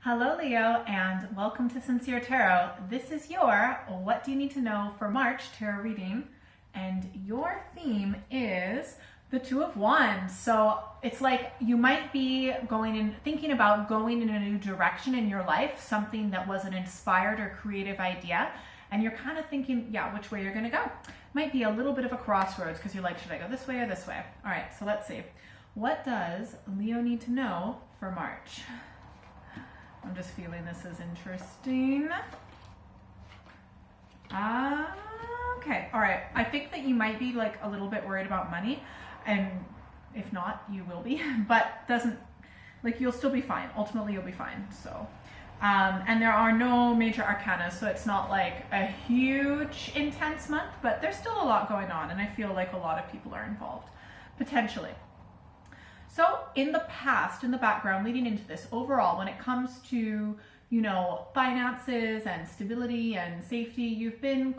Hello, Leo, and welcome to Sincere Tarot. This is your What Do You Need to Know for March tarot reading, and your theme is the Two of Wands. So it's like you might be thinking about going in a new direction in your life, something that was an inspired or creative idea, and you're kind of thinking, which way you're going to go. Might be a little bit of a crossroads because you're like, should I go this way or this way? All right, so let's see. What does Leo need to know for March? I'm just feeling this is interesting. Okay, all right. I think that you might be like a little bit worried about money, and if not, you will be, but you'll still be fine. Ultimately, you'll be fine. So, and there are no major arcana, so it's not like a huge intense month, but there's still a lot going on, and I feel like a lot of people are involved, potentially. So in the past, in the background leading into this, overall, when it comes to, finances and stability and safety, you've been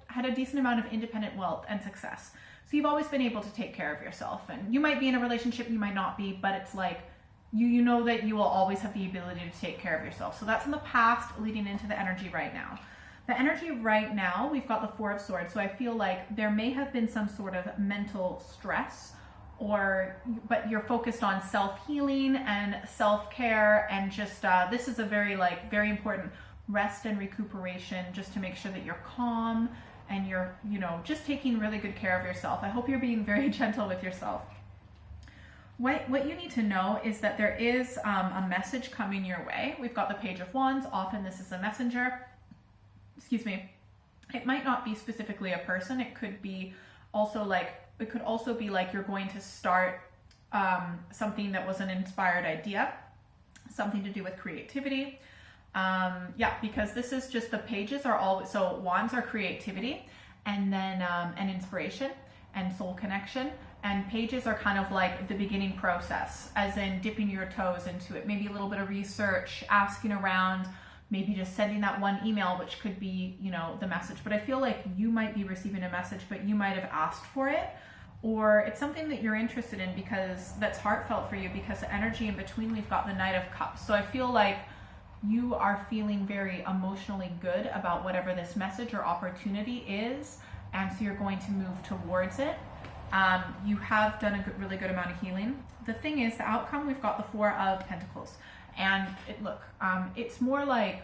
had a decent amount of independent wealth and success. So you've always been able to take care of yourself, and you might be in a relationship, you might not be, but it's like, you know that you will always have the ability to take care of yourself. So that's in the past leading into the energy right now. The energy right now, we've got the Four of Swords. So I feel like there may have been some sort of mental stress, but you're focused on self-healing and self-care, and just this is a very important rest and recuperation, just to make sure that you're calm and you're just taking really good care of yourself. I hope you're being very gentle with yourself. What you need to know is that there is a message coming your way. We've got the Page of Wands. Often this is a messenger. Excuse me. It might not be specifically a person. It could be also like you're going to start something that was an inspired idea, something to do with creativity. Because this is just, the pages are all, so wands are creativity, and then and inspiration and soul connection, and pages are kind of like the beginning process, as in dipping your toes into it, maybe a little bit of research, asking around, maybe just sending that one email, which could be, the message. But I feel like you might be receiving a message, but you might have asked for it, or it's something that you're interested in because that's heartfelt for you, because the energy in between, we've got the Knight of Cups. So I feel like you are feeling very emotionally good about whatever this message or opportunity is, and so you're going to move towards it. You have done a really good amount of healing. The thing is, the outcome, we've got the Four of Pentacles. And it's more like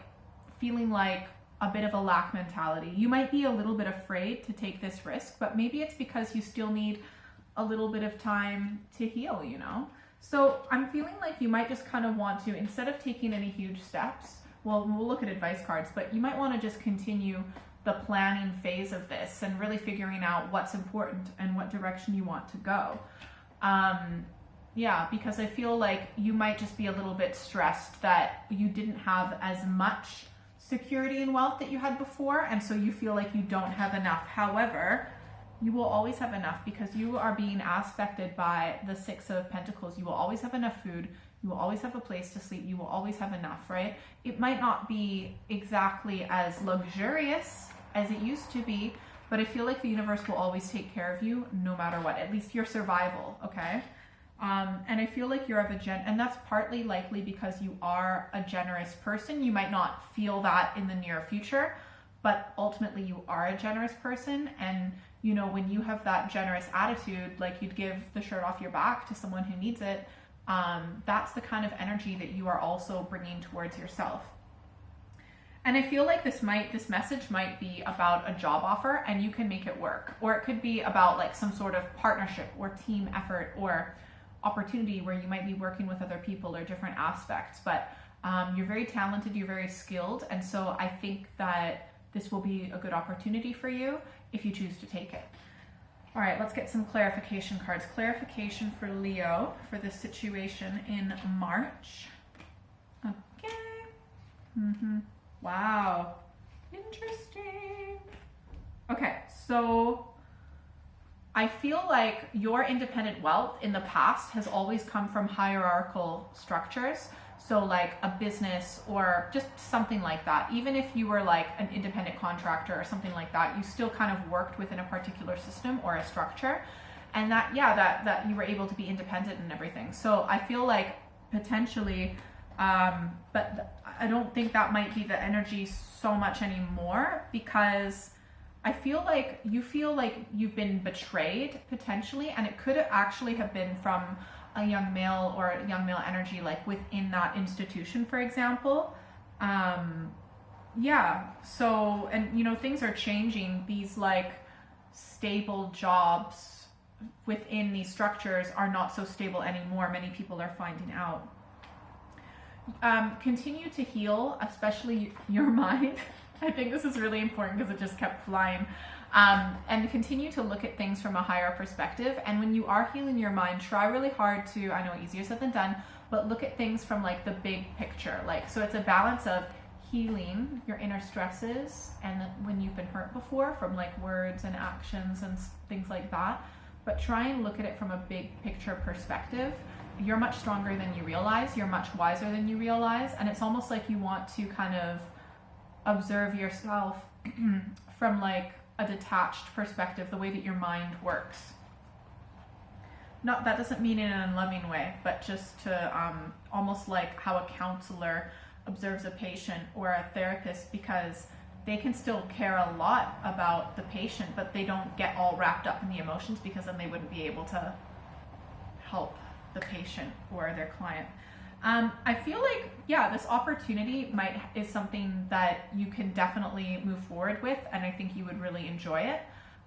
feeling like a bit of a lack mentality. You might be a little bit afraid to take this risk, but maybe it's because you still need a little bit of time to heal, So I'm feeling like you might just kind of want to, instead of taking any huge steps, we'll look at advice cards, but you might want to just continue the planning phase of this and really figuring out what's important and what direction you want to go. Because I feel like you might just be a little bit stressed that you didn't have as much security and wealth that you had before, and so you feel like you don't have enough. However, you will always have enough, because you are being aspected by the Six of Pentacles. You will always have enough food. You will always have a place to sleep. You will always have enough, right? It might not be exactly as luxurious as it used to be, but I feel like the universe will always take care of you no matter what, at least your survival, okay? And I feel like you're and that's partly likely because you are a generous person. You might not feel that in the near future, but ultimately you are a generous person. And, when you have that generous attitude, like you'd give the shirt off your back to someone who needs it, that's the kind of energy that you are also bringing towards yourself. And I feel like this message might be about a job offer, and you can make it work. Or it could be about like some sort of partnership or team effort or opportunity where you might be working with other people or different aspects. But you're very talented, you're very skilled, and so I think that this will be a good opportunity for you if you choose to take it. All right, let's get some clarification cards. Clarification for Leo for this situation in March. Okay. Wow. Interesting. Okay, so I feel like your independent wealth in the past has always come from hierarchical structures. So like a business or just something like that. Even if you were like an independent contractor or something like that, you still kind of worked within a particular system or a structure. And that you were able to be independent and everything. So I feel like potentially, but I don't think that might be the energy so much anymore, because I feel like you've been betrayed potentially, and it could actually have been from a young male or a young male energy, like within that institution, for example. Yeah, so, and you know, things are changing. These like stable jobs within these structures are not so stable anymore. Many people are finding out. Continue to heal, especially your mind. I think this is really important because it just kept flying. And continue to look at things from a higher perspective. And when you are healing your mind, try really hard to, I know easier said than done, but look at things from like the big picture. Like, so it's a balance of healing your inner stresses and when you've been hurt before from like words and actions and things like that. But try and look at it from a big picture perspective. You're much stronger than you realize. You're much wiser than you realize. And it's almost like you want to kind of observe yourself from like a detached perspective, the way that your mind works. Not, that doesn't mean in an unloving way, but just to almost like how a counselor observes a patient or a therapist, because they can still care a lot about the patient, but they don't get all wrapped up in the emotions, because then they wouldn't be able to help the patient or their client. I feel like, yeah, this opportunity is something that you can definitely move forward with, and I think you would really enjoy it.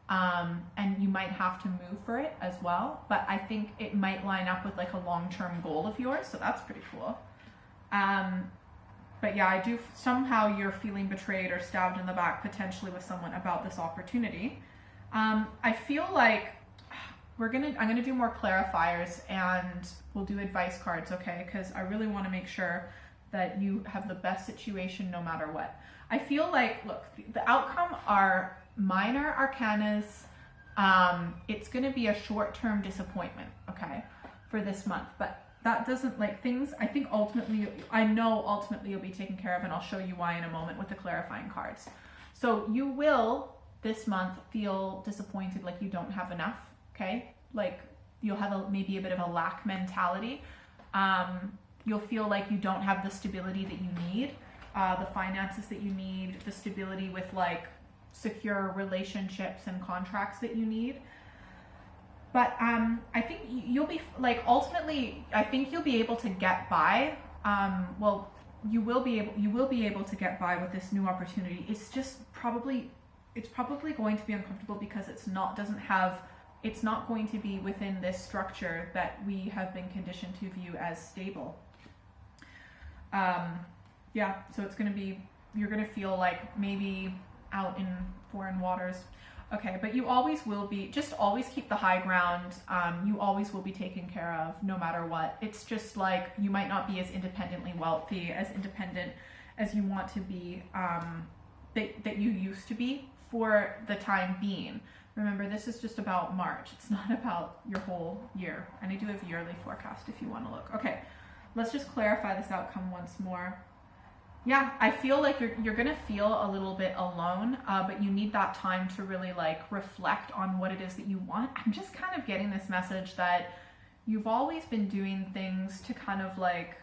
And you might have to move for it as well, but I think it might line up with like a long-term goal of yours, so that's pretty cool. But yeah, I do, somehow you're feeling betrayed or stabbed in the back potentially with someone about this opportunity. I feel like I'm gonna do more clarifiers and we'll do advice cards, okay? Because I really want to make sure that you have the best situation no matter what. I feel like, look, the outcome are minor arcanas. It's gonna be a short-term disappointment, okay, for this month, but that doesn't, like, things, I think I know ultimately you'll be taken care of, and I'll show you why in a moment with the clarifying cards. So you will this month feel disappointed, like you don't have enough, okay? Like you'll have maybe a bit of a lack mentality. You'll feel like you don't have the stability that you need, the finances that you need, the stability with like secure relationships and contracts that you need. But I think you'll be like, ultimately, I think you'll be able to get by. Well, you will be able to get by with this new opportunity. It's probably going to be uncomfortable because it's not going to be within this structure that we have been conditioned to view as stable. Yeah, so you're going to feel like maybe out in foreign waters. Okay, but you always will be, just always keep the high ground. You always will be taken care of no matter what. It's just like you might not be as independently wealthy, as independent as you want to be, that you used to be for the time being. Remember, this is just about March. It's not about your whole year. And I do have yearly forecast if you want to look. Okay, let's just clarify this outcome once more. Yeah, I feel like you're going to feel a little bit alone, but you need that time to really like reflect on what it is that you want. I'm just kind of getting this message that you've always been doing things to kind of like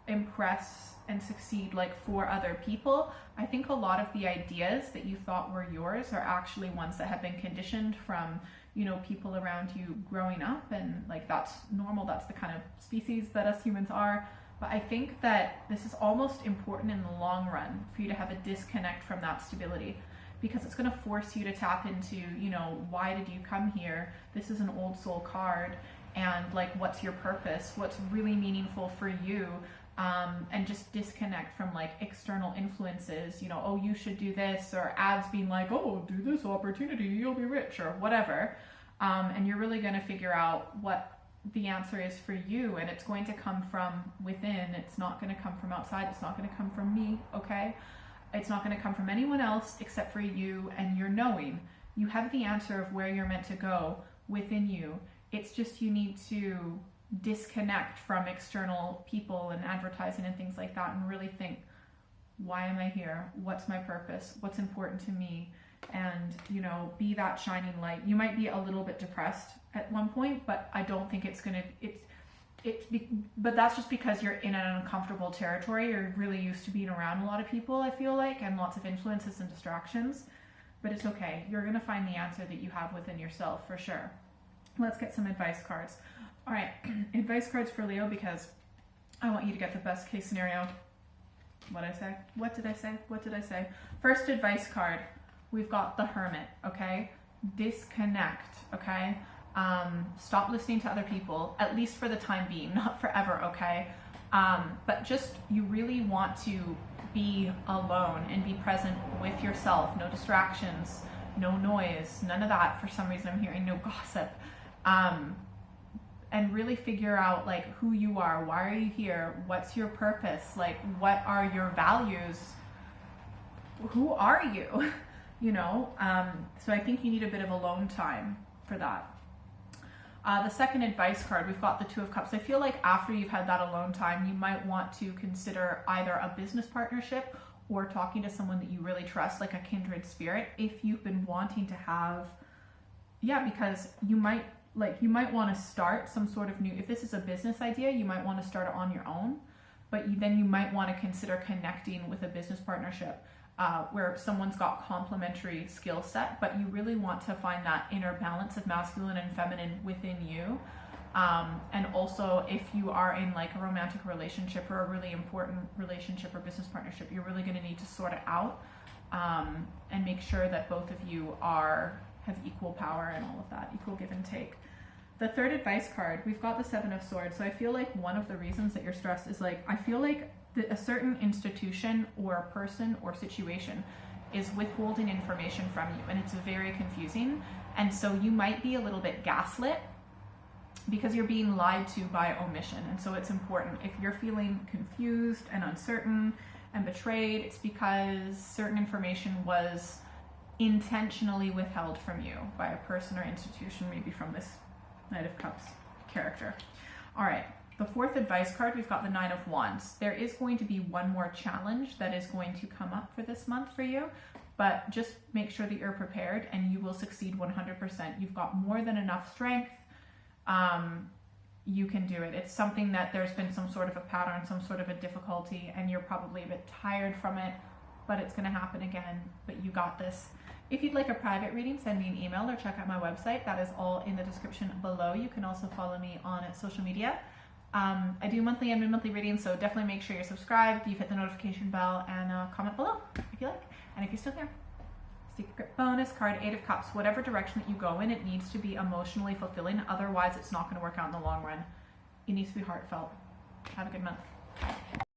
impress and succeed like for other people. I think a lot of the ideas that you thought were yours are actually ones that have been conditioned from, you know, people around you growing up, and like that's normal. That's the kind of species that us humans are. But I think that this is almost important in the long run for you to have a disconnect from that stability, because it's going to force you to tap into, you know, why did you come here? This is an old soul card, and like, what's your purpose? What's really meaningful for you? And just disconnect from like external influences, you know, oh, you should do this, or ads being like, oh, do this opportunity, you'll be rich, or whatever. And you're really going to figure out what the answer is for you, and it's going to come from within. It's not going to come from outside. It's not going to come from me, okay? It's not going to come from anyone else except for you and your knowing. You have the answer of where you're meant to go within you. It's just you need to disconnect from external people and advertising and things like that, and really think, why am I here? What's my purpose? What's important to me? And, you know, be that shining light. You might be a little bit depressed at one point, but I don't think but that's just because you're in an uncomfortable territory. You're really used to being around a lot of people, I feel like, and lots of influences and distractions. But it's okay. You're going to find the answer that you have within yourself for sure. Let's get some advice cards. All right, advice cards for Leo, because I want you to get the best case scenario. What did I say? First advice card, we've got the Hermit, okay? Disconnect, okay? Stop listening to other people, at least for the time being, not forever, okay? But just, you really want to be alone and be present with yourself. No distractions, no noise, none of that. For some reason I'm hearing no gossip. And really figure out like who you are, why are you here, what's your purpose, like what are your values, who are you, you know? So I think you need a bit of alone time for that. The second advice card, we've got the Two of Cups. I feel like after you've had that alone time, you might want to consider either a business partnership or talking to someone that you really trust, like a kindred spirit, if you've been wanting to have, because you might want to start some sort of new, if this is a business idea, you might want to start it on your own, but then you might want to consider connecting with a business partnership where someone's got complementary skill set, but you really want to find that inner balance of masculine and feminine within you. And also if you are in like a romantic relationship or a really important relationship or business partnership, you're really going to need to sort it out and make sure that both of you have equal power and all of that, equal give and take. The third advice card, we've got the Seven of Swords. So I feel like one of the reasons that you're stressed is like, I feel like a certain institution or person or situation is withholding information from you, and it's very confusing. And so you might be a little bit gaslit because you're being lied to by omission. And so it's important, if you're feeling confused and uncertain and betrayed, it's because certain information was intentionally withheld from you by a person or institution, maybe from this Knight of Cups character. All right, the fourth advice card, we've got the Nine of Wands. There is going to be one more challenge that is going to come up for this month for you, but just make sure that you're prepared and you will succeed 100%. You've got more than enough strength. You can do it. It's something that there's been some sort of a pattern, some sort of a difficulty, and you're probably a bit tired from it, but it's going to happen again, but you got this. If you'd like a private reading, send me an email or check out my website. That is all in the description below. You can also follow me on social media. I do monthly and mid-monthly readings, so definitely make sure you're subscribed, you've hit the notification bell, and comment below if you like. And if you're still here, secret bonus card, Eight of Cups. Whatever direction that you go in, it needs to be emotionally fulfilling. Otherwise, it's not going to work out in the long run. It needs to be heartfelt. Have a good month.